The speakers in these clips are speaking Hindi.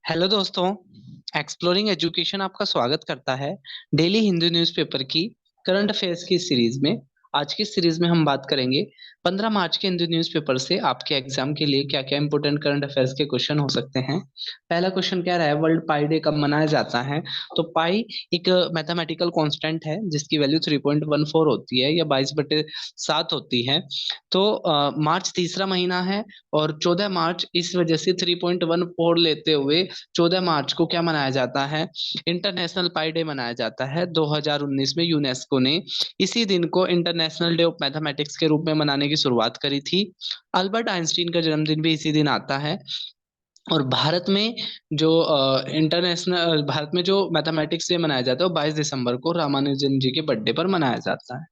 हेलो दोस्तों। एक्सप्लोरिंग एजुकेशन आपका स्वागत करता है डेली हिंदू न्यूज़पेपर की करंट अफेयर्स की सीरीज में। आज की सीरीज में हम बात करेंगे 15 मार्च के हिंदू न्यूज़पेपर से आपके एग्जाम के लिए क्या क्या इंपॉर्टेंट करंट अफेयर्स के क्वेश्चन हो सकते हैं। पहला क्वेश्चन कह रहा है वर्ल्ड पाई डे कब मनाया जाता है। तो पाई एक मैथमेटिकल कांस्टेंट है जिसकी वैल्यू 3.14 होती है या 22/7 होती है। तो मार्च तीसरा महीना है और 14 मार्च इस वजह से 3.14 लेते हुए 14 मार्च को क्या मनाया जाता है, इंटरनेशनल पाई डे मनाया जाता है। 2019 में यूनेस्को ने इसी दिन को इंटरनेशनल डे ऑफ मैथमेटिक्स के रूप में मनाने की शुरुआत करी थी। अल्बर्ट आइंस्टीन का जन्मदिन भी इसी दिन आता है। और भारत में जो इंटरनेशनल भारत में जो मैथमेटिक्स डे मनाया जाता है वो 22 दिसंबर को रामानुजन जी के बर्थडे पर मनाया जाता है।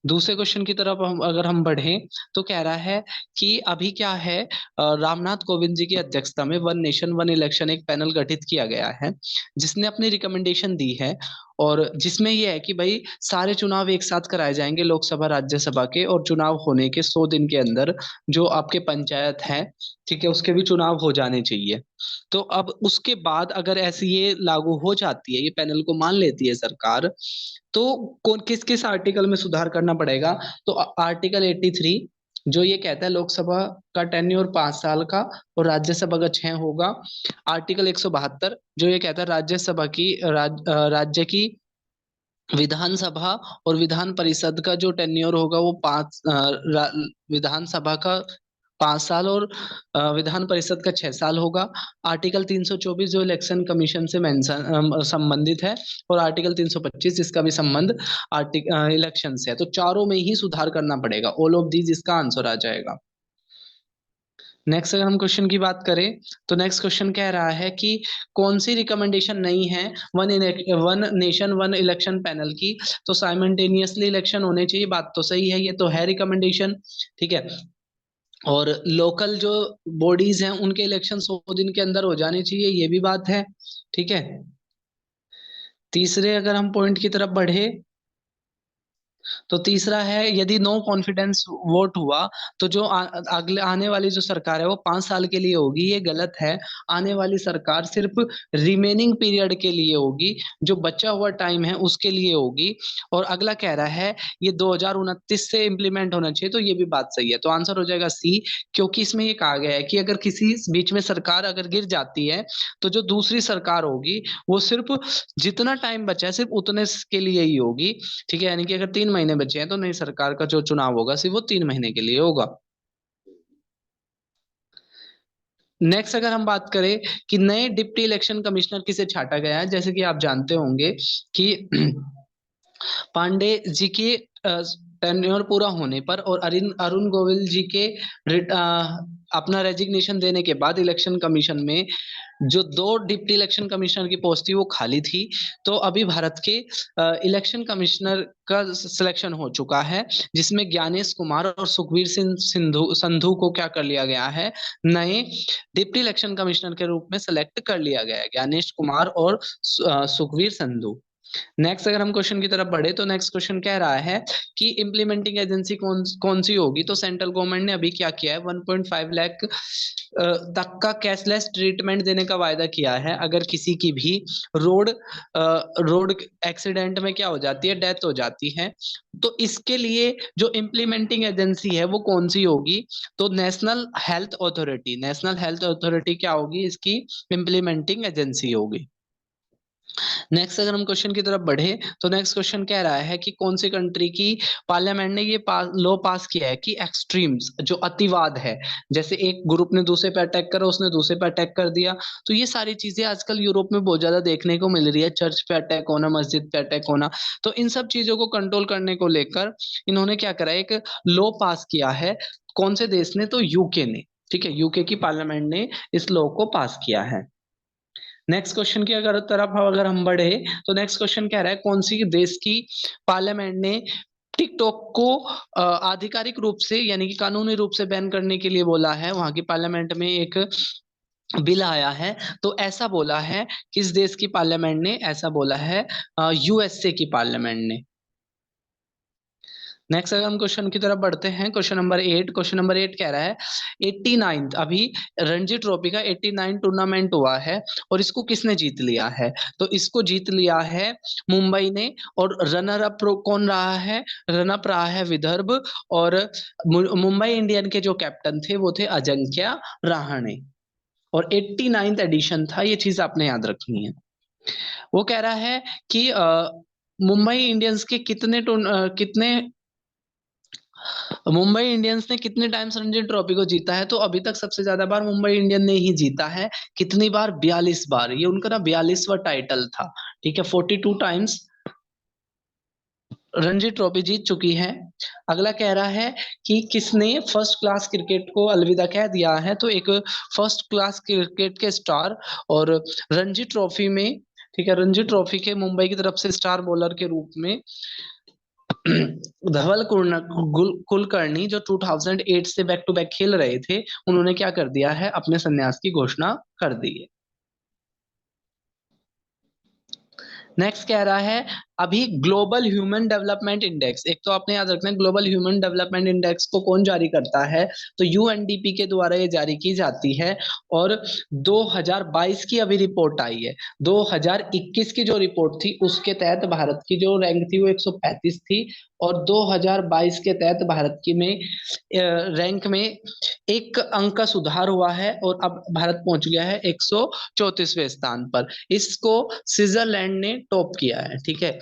दूसरे क्वेश्चन की तरफ हम बढ़ें तो कह रहा है कि अभी क्या है, रामनाथ कोविंद जी की अध्यक्षता में वन नेशन वन इलेक्शन एक पैनल गठित किया गया है जिसने अपनी रिकमेंडेशन दी है। और जिसमें ये है कि भाई सारे चुनाव एक साथ कराए जाएंगे, लोकसभा राज्यसभा के, और चुनाव होने के 100 दिन के अंदर जो आपके पंचायत है, ठीक है, उसके भी चुनाव हो जाने चाहिए। तो अब उसके बाद अगर ऐसी ये लागू हो जाती है, ये पैनल को मान लेती है सरकार, तो कौन किस किस आर्टिकल में सुधार करना पड़ेगा। तो आर्टिकल 83 जो ये कहता है लोकसभा का टेन्योर 5 साल का और राज्यसभा का 6 होगा। आर्टिकल 172 जो ये कहता है राज्यसभा की राज्य की विधानसभा और विधान परिषद का जो टेन्योर होगा वो विधानसभा का 5 साल और विधान परिषद का 6 साल होगा। आर्टिकल 324 जो इलेक्शन कमीशन से संबंधित है, और आर्टिकल 325 जिसका भी संबंध आर्टिकल इलेक्शन से है। तो चारों में ही सुधार करना पड़ेगा। ऑल ऑफ दीज इसका आंसर आ जाएगा। नेक्स्ट अगर हम क्वेश्चन की बात करें तो नेक्स्ट क्वेश्चन कह रहा है कि कौन सी रिकमेंडेशन नहीं है one nation one election panel की। तो साइमल्टेनियसली इलेक्शन होने चाहिए, बात तो सही है, ये तो है रिकमेंडेशन, ठीक है। और लोकल जो बॉडीज हैं उनके इलेक्शन 100 दिन के अंदर हो जाने चाहिए, ये भी बात है, ठीक है। तीसरे अगर हम पॉइंट की तरफ बढ़े तो तीसरा है यदि नो कॉन्फिडेंस वोट हुआ तो जो अगले आने वाली जो सरकार है वो 5 साल के लिए होगी, ये गलत है। आने वाली सरकार सिर्फ रिमेनिंग पीरियड के लिए होगी, जो बचा हुआ टाइम है उसके लिए होगी। और अगला कह रहा है ये 2029 से इम्प्लीमेंट होना चाहिए, तो ये भी बात सही है। तो आंसर हो जाएगा सी, क्योंकि इसमें ये कहा गया है कि अगर किसी बीच में सरकार अगर गिर जाती है तो जो दूसरी सरकार होगी वो सिर्फ जितना टाइम बचा है सिर्फ उतने के लिए ही होगी, ठीक है। यानी कि अगर 3 महीने बचे हैं तो नई सरकार का जो चुनाव होगा सिर्फ वो 3 महीने के लिए होगा। नेक्स्ट अगर हम बात करें कि नए डिप्टी इलेक्शन कमिश्नर किसे छांटा गया है, जैसे कि आप जानते होंगे कि पांडे जी की टेन्योर पूरा होने पर और अरुण अरुण गोविल जी के अपना रेजिग्नेशन देने के बाद इलेक्शन कमीशन में जो 2 डिप्टी इलेक्शन कमिश्नर की पोस्ट थी वो खाली थी। तो अभी भारत के इलेक्शन कमिश्नर का सिलेक्शन हो चुका है, जिसमें ज्ञानेश कुमार और सुखवीर सिंह सिंधु संधू को क्या कर लिया गया है, नए डिप्टी इलेक्शन कमिश्नर के रूप में सेलेक्ट कर लिया गया है, ज्ञानेश कुमार और सुखवीर संधू। नेक्स्ट अगर हम क्वेश्चन की तरफ बढ़े तो नेक्स्ट क्वेश्चन कह रहा है कि इम्प्लीमेंटिंग एजेंसी कौन कौन सी होगी। तो सेंट्रल गवर्नमेंट ने अभी क्या किया है, 1.5 लाख तक का कैशलेस ट्रीटमेंट देने का वायदा किया है अगर किसी की भी रोड रोड एक्सीडेंट में क्या हो जाती है, डेथ हो जाती है। तो इसके लिए जो इम्प्लीमेंटिंग एजेंसी है वो कौन सी होगी। तो national health authority, national health authority क्या होगी, इसकी इम्प्लीमेंटिंग एजेंसी होगी। नेक्स्ट अगर हम क्वेश्चन की तरफ बढ़े तो नेक्स्ट क्वेश्चन कह रहा है कि कौन सी कंट्री की पार्लियामेंट ने ये लॉ पास किया है कि एक्सट्रीम्स जो अतिवाद है, जैसे एक ग्रुप ने दूसरे पे अटैक करा, उसने दूसरे पे अटैक कर दिया। तो ये सारी चीजें आजकल यूरोप में बहुत ज्यादा देखने को मिल रही है, चर्च पे अटैक होना, मस्जिद पे अटैक होना। तो इन सब चीजों को कंट्रोल करने को लेकर इन्होंने क्या करा, एक लॉ पास किया है। कौन से देश ने, तो यूके ने, ठीक है, यूके की पार्लियामेंट ने इस लॉ को पास किया है। नेक्स्ट क्वेश्चन की अगर हम बढ़े तो नेक्स्ट क्वेश्चन कह रहा है कौन सी देश की पार्लियामेंट ने टिकटॉक को आधिकारिक रूप से यानी कि कानूनी रूप से बैन करने के लिए बोला है। वहां की पार्लियामेंट में एक बिल आया है, तो ऐसा बोला है, किस देश की पार्लियामेंट ने ऐसा बोला है, यूएसए की पार्लियामेंट ने। नेक्स्ट अगर हम क्वेश्चन की तरफ बढ़ते हैं, क्वेश्चन नंबर 8 कह रहा है 89th, अभी रणजी ट्रॉफी का 89 टूर्नामेंट हुआ है और इसको किसने जीत लिया है? तो इसको जीत लिया है मुंबई ने, और रनर अप कौन रहा है? रन अप रहा है विदर्भ, और मुंबई इंडियन के जो कैप्टन थे वो थे अजिंक्य रहाणे, और 89th एडिशन था, ये चीज आपने याद रखनी है। वो कह रहा है कि मुंबई इंडियंस के कितने मुंबई इंडियंस ने कितने टाइम्स रणजी ट्रॉफी को जीता है? तो अभी तक सबसे ज्यादा बार मुंबई इंडियन ने ही जीता है। कितनी बार? 42 बार। ये उनका ना 42वां टाइटल था। ठीक है, 42 टाइम्स रणजी ट्रॉफी जीत चुकी है। अगला कह रहा है कि किसने फर्स्ट क्लास क्रिकेट को अलविदा कह दिया है? तो एक फर्स्ट क्लास क्रिकेट के स्टार और रणजी ट्रॉफी में, ठीक है, रणजी ट्रॉफी के मुंबई की तरफ से स्टार बॉलर के रूप में धवल कुलकर्णी, जो 2008 से बैक टू बैक खेल रहे थे, उन्होंने क्या कर दिया है? अपने संन्यास की घोषणा कर दी है। नेक्स्ट कह रहा है अभी ग्लोबल ह्यूमन डेवलपमेंट इंडेक्स, एक तो आपने याद रखना है ग्लोबल ह्यूमन डेवलपमेंट इंडेक्स को कौन जारी करता है? तो यूएनडीपी के द्वारा ये जारी की जाती है, और 2022 की अभी रिपोर्ट आई है। 2021 की जो रिपोर्ट थी उसके तहत भारत की जो रैंक थी वो 135 थी, और 2022 के तहत भारत की में रैंक में एक अंक का सुधार हुआ है, और अब भारत पहुंच गया है 134वें स्थान पर। इसको स्विट्जरलैंड ने टॉप किया है। ठीक है,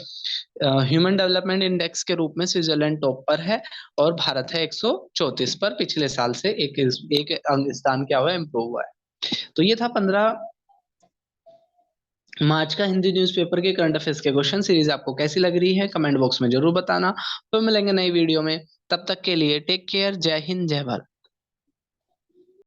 ह्यूमन डेवलपमेंट इंडेक्स के रूप में स्विट्जरलैंड टॉप पर है, और भारत है 134 पर। पिछले साल से एक अंक स्थान क्या हुआ है? इम्प्रूव हुआ है। तो ये था 15 मार्च का हिंदी न्यूज़पेपर के करंट अफेयर्स के क्वेश्चन सीरीज। आपको कैसी लग रही है कमेंट बॉक्स में जरूर बताना। तो मिलेंगे नई वीडियो में, तब तक के लिए टेक केयर, जय हिंद, जय भारत।